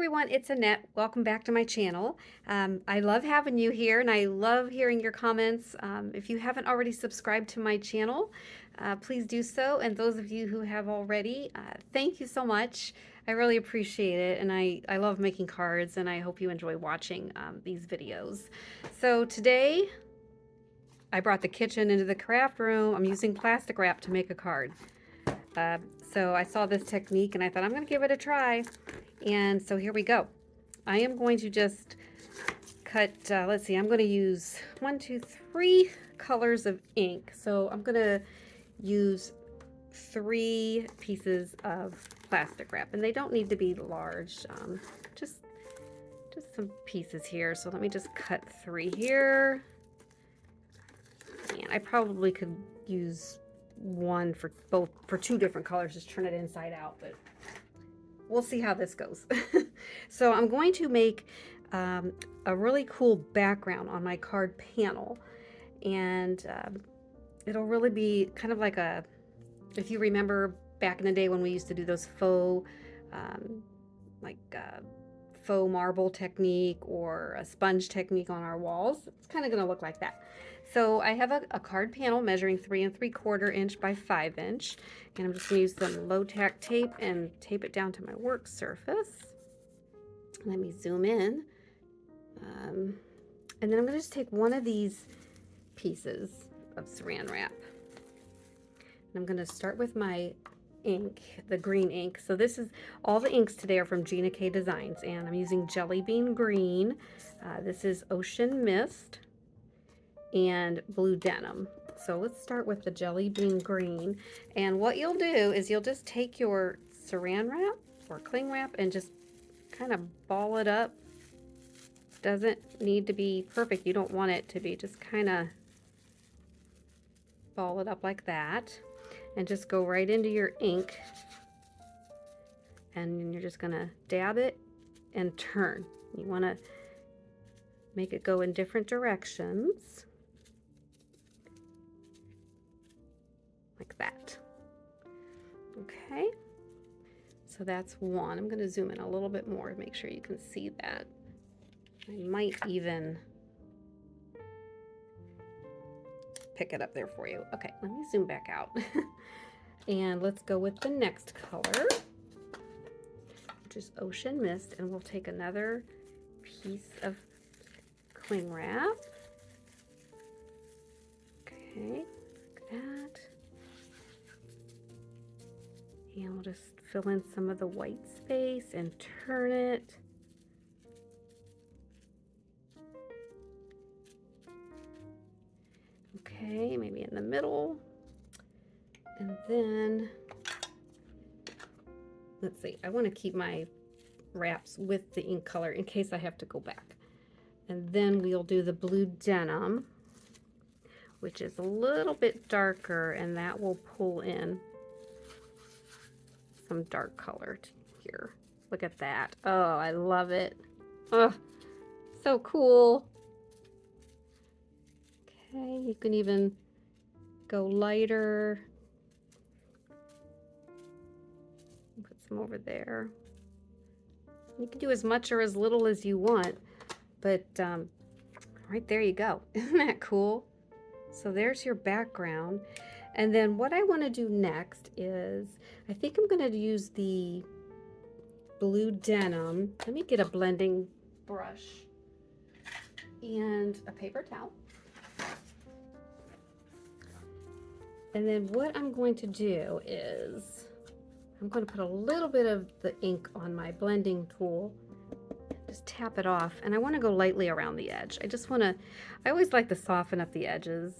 everyone, it's Annette. Welcome back to my channel. I love having you here and I love hearing your comments. If you haven't already subscribed to my channel, please do so. And those of you who have already, thank you so much. I really appreciate it, and I love making cards, and I hope you enjoy watching these videos. So today, I brought the kitchen into the craft room. I'm using plastic wrap to make a card. So I saw this technique and I thought I'm going to give it a try. And so here we go. I am going to just cut, let's see, I'm going to use 3 colors of ink. So I'm going to use 3 pieces of plastic wrap, and they don't need to be large, just some pieces here. So let me just cut 3 here. And I probably could use one for 2 different colors, just turn it inside out, but we'll see how this goes. So I'm going to make a really cool background on my card panel, and it'll really be kind of like if you remember back in the day when we used to do those faux faux marble technique or a sponge technique on our walls. It's kind of going to look like that. So I have a card panel measuring 3 3/4 inch by 5 inch, and I'm just going to use some low tack tape and tape it down to my work surface. Let me zoom in, and then I'm going to just take one of these pieces of Saran wrap, and I'm going to start with my ink, the green ink. So this is, all the inks today are from GKD Designs, and I'm using Jelly Bean Green. This is Ocean Mist and Blue Denim. So let's start with the Jelly Bean Green. And what you'll do is you'll just take your Saran wrap or cling wrap and just kind of ball it up. Doesn't need to be perfect. You don't want it to be. Just kind of ball it up like that. And just go right into your ink. And you're just going to dab it and turn. You want to make it go in different directions. Like that. Okay, so that's one. I'm going to zoom in a little bit more to make sure you can see that. I might even pick it up there for you. Okay, let me zoom back out. And let's go with the next color, which is Ocean Mist, and we'll take another piece of cling wrap. Okay, like that. And we'll just fill in some of the white space and turn it. Okay, maybe in the middle. And then, let's see, I want to keep my wraps with the ink color in case I have to go back. And then we'll do the Blue Denim, which is a little bit darker, and that will pull in some dark color here. Look at that. Oh, I love it. Oh, so cool. Okay, you can even go lighter. Put some over there. You can do as much or as little as you want, but right there you go. Isn't that cool? So there's your background. And then what I want to do next is, I think I'm going to use the Blue Denim. Let me get a blending brush and a paper towel. And then what I'm going to do is, I'm going to put a little bit of the ink on my blending tool. Just tap it off, and I want to go lightly around the edge. I always like to soften up the edges.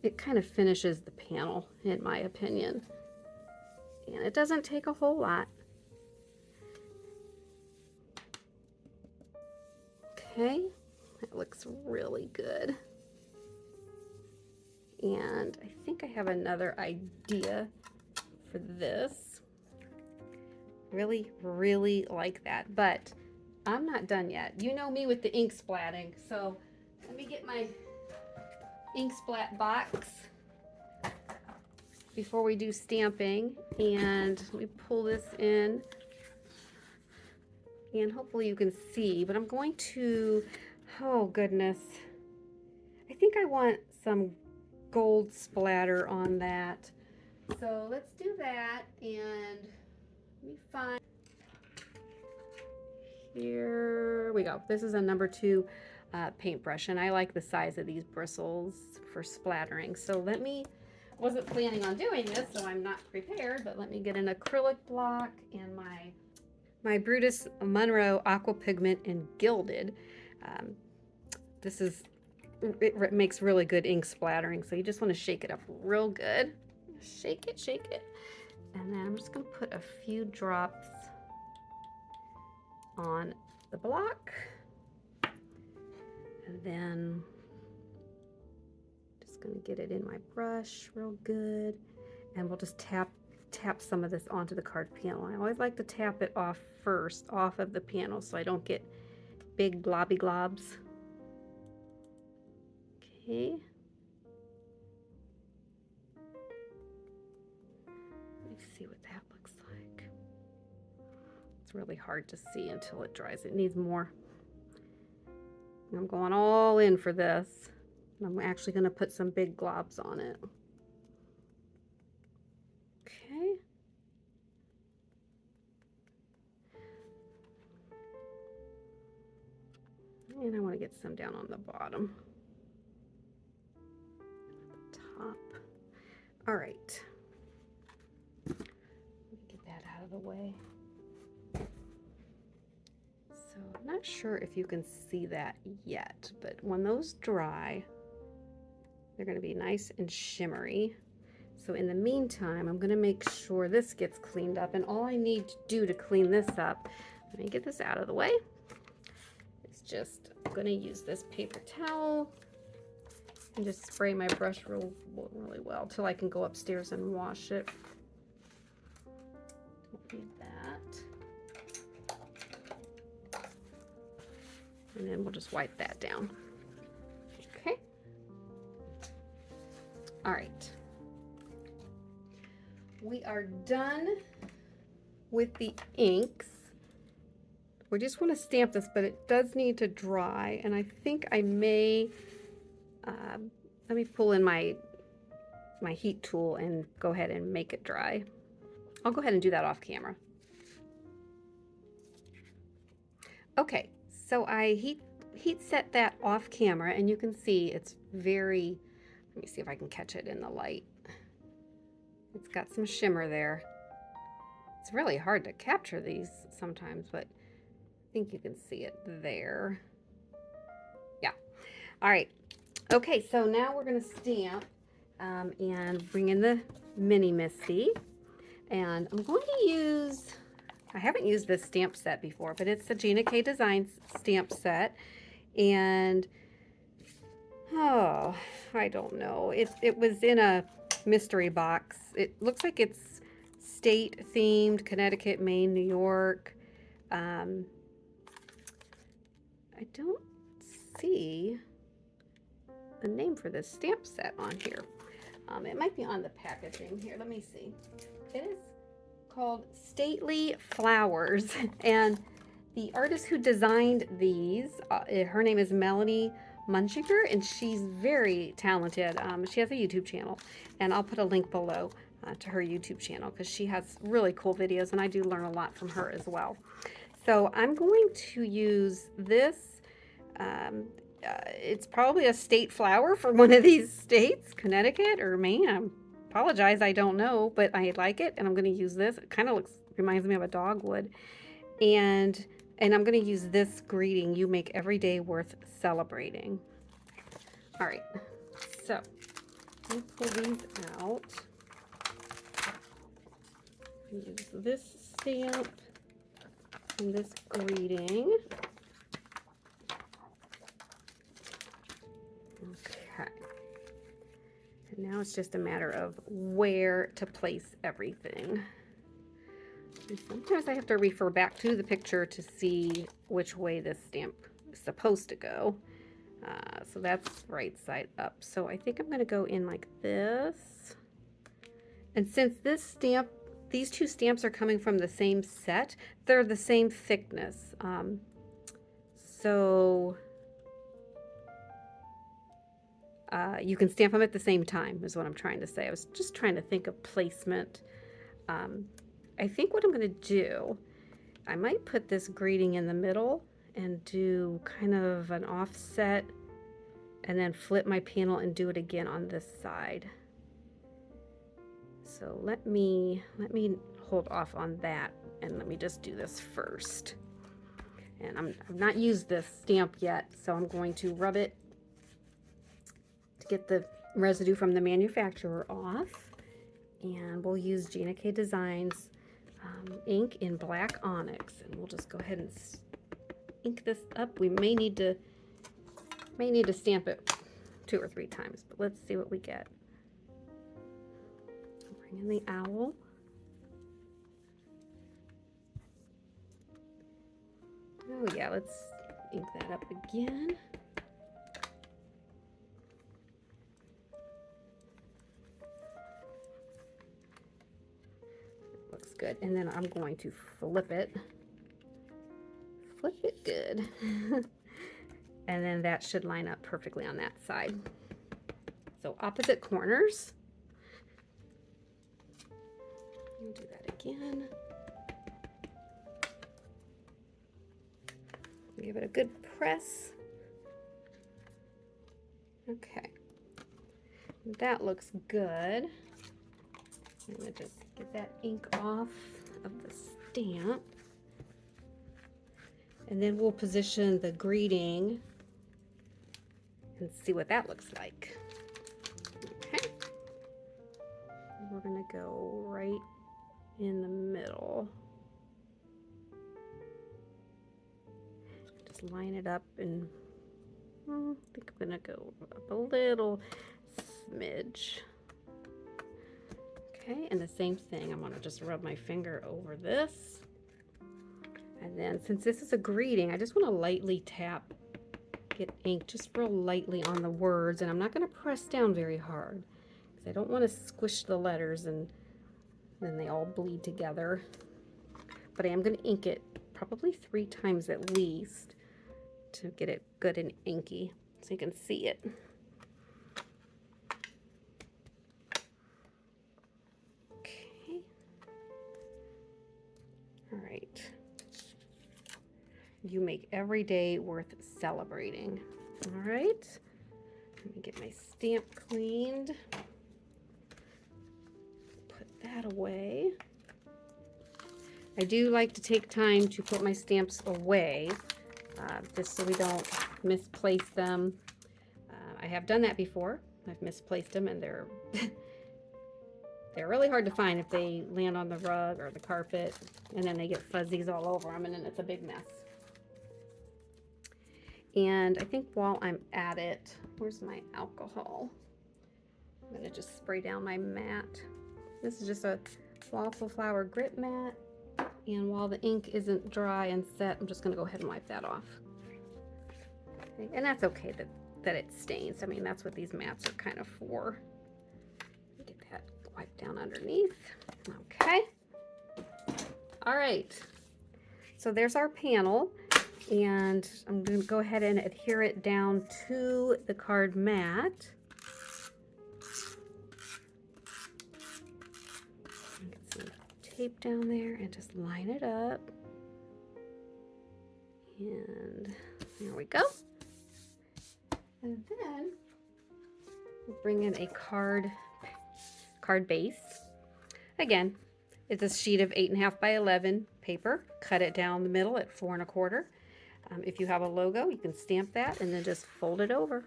It kind of finishes the panel, in my opinion. And it doesn't take a whole lot. Okay, that looks really good. And I think I have another idea for this. Really, really like that, but I'm not done yet. You know me with the ink splatting, so let me get my ink splat box before we do stamping, and let me pull this in. and hopefully you can see, but I'm going to, oh goodness, I think I want some gold splatter on that. So let's do that, and let me find, here we go. This is a number 2 paintbrush, and I like the size of these bristles for splattering. So let me, wasn't planning on doing this, so I'm not prepared, but let me get an acrylic block and my Brutus Monroe Aqua Pigment in Gilded. This is, it makes really good ink splattering, so you just want to shake it up real good. Shake it, and then I'm just going to put a few drops on the block, and then just going to get it in my brush real good, and we'll just tap some of this onto the card panel. I always like to tap it off first, off of the panel, so I don't get big globby globs. Okay. Let me see what that looks like. It's really hard to see until it dries. It needs more. I'm going all in for this. I'm actually going to put some big globs on it. Okay. And I want to get some down on the bottom. At the top. All right. Get that out of the way. So I'm not sure if you can see that yet, but when those dry, they're going to be nice and shimmery. So in the meantime, I'm going to make sure this gets cleaned up, and all I need to do to clean this up, let me get this out of the way, is just, I'm going to use this paper towel and just spray my brush really well till I can go upstairs and wash it. Don't need that. And then we'll just wipe that down. Okay. All right. We are done with the inks. We just want to stamp this, but it does need to dry. And I think I may, let me pull in my heat tool and go ahead and make it dry. I'll go ahead and do that off camera. Okay, so I heat set that off camera, and you can see it's very, let me see if I can catch it in the light. It's got some shimmer there. It's really hard to capture these sometimes, but I think you can see it there. Yeah. All right. Okay, so now we're going to stamp and bring in the mini Misty. And I'm going to use, I haven't used this stamp set before, but it's the GKD stamp set. And, oh, I don't know. It was in a mystery box. It looks like it's state themed, Connecticut, Maine, New York. I don't see the name for this stamp set on here. It might be on the packaging here. Let me see. It is called Stately Flowers, and the artist who designed these, her name is Melanie Muenchinger, and she's very talented. She has a YouTube channel, and I'll put a link below to her YouTube channel because she has really cool videos, and I do learn a lot from her as well. So I'm going to use this. It's probably a state flower for one of these states, Connecticut or Maine. I apologize, I don't know, but I like it, and I'm going to use this. It kind of reminds me of a dogwood, and I'm going to use this greeting: "You make every day worth celebrating." All right, so let me pull these out. Use this stamp and this greeting. Okay. And now it's just a matter of where to place everything. And sometimes I have to refer back to the picture to see which way this stamp is supposed to go. So that's right side up. So I think I'm going to go in like this. And since this stamp these two stamps are coming from the same set. They're the same thickness. So you can stamp them at the same time is what I'm trying to say. I was just trying to think of placement. I think what I'm going to do, I might put this greeting in the middle and do kind of an offset and then flip my panel and do it again on this side. So let me hold off on that and let me just do this first. And I've not used this stamp yet, so I'm going to rub it to get the residue from the manufacturer off. And we'll use GKD ink in black Onyx, and we'll just go ahead and ink this up. We may need to stamp it 2 or 3 times, but let's see what we get. Bring in the owl. Oh yeah, let's ink that up again. Looks good. And then I'm going to flip it. Flip it good. And then that should line up perfectly on that side. So opposite corners. We'll do that again. Give it a good press. Okay. That looks good. I'm going to just get that ink off of the stamp. And then we'll position the greeting and see what that looks like. Okay. We're going to go right in the middle. Just line it up, and I think I'm going to go up a little smidge. Okay, and the same thing, I'm going to just rub my finger over this. And then since this is a greeting, I just want to lightly tap, get ink just real lightly on the words, and I'm not going to press down very hard because I don't want to squish the letters and then they all bleed together. But I am going to ink it probably 3 times at least to get it good and inky so you can see it. Okay. All right. You make every day worth celebrating. All right. Let me get my stamp cleaned. Put that away. I do like to take time to put my stamps away, just so we don't misplace them. I have done that before. I've misplaced them, and they're really hard to find if they land on the rug or the carpet, and then they get fuzzies all over them, and then it's a big mess. And I think while I'm at it, where's my alcohol? I'm going to just spray down my mat. This is just a waffle flower grit mat. And while the ink isn't dry and set, I'm just going to go ahead and wipe that off. Okay. And that's okay that it stains. I mean, that's what these mats are kind of for. Get that wiped down underneath. Okay. All right. So there's our panel. And I'm going to go ahead and adhere it down to the card mat. Get some tape down there and just line it up. And there we go. And then we'll bring in a card base. Again, it's a sheet of 8.5 by 11 paper. Cut it down the middle at 4 1/4. If you have a logo, you can stamp that and then just fold it over.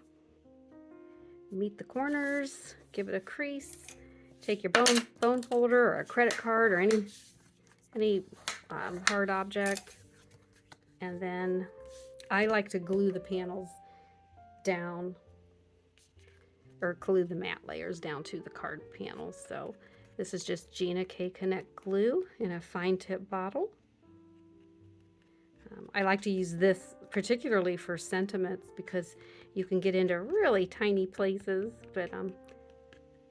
Meet the corners, give it a crease, take your bone folder or a credit card or any hard object, and then I like to glue the panels down, or glue the matte layers down to the card panels. So this is just GKD Connect Glue in a fine tip bottle. I like to use this particularly for sentiments because you can get into really tiny places, but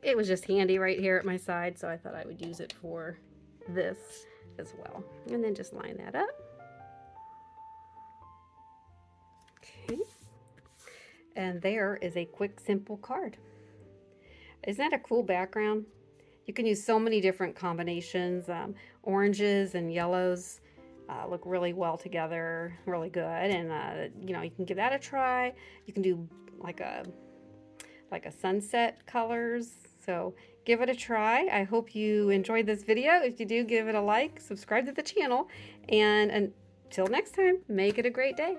it was just handy right here at my side, so I thought I would use it for this as well. And then just line that up. Okay. And there is a quick, simple card. Isn't that a cool background? You can use so many different combinations. Oranges and yellows look really well together, really good. And you know, you can give that a try. You can do like a sunset colors. So give it a try. I hope you enjoyed this video. If you do, give it a like, subscribe to the channel, and until next time, make it a great day.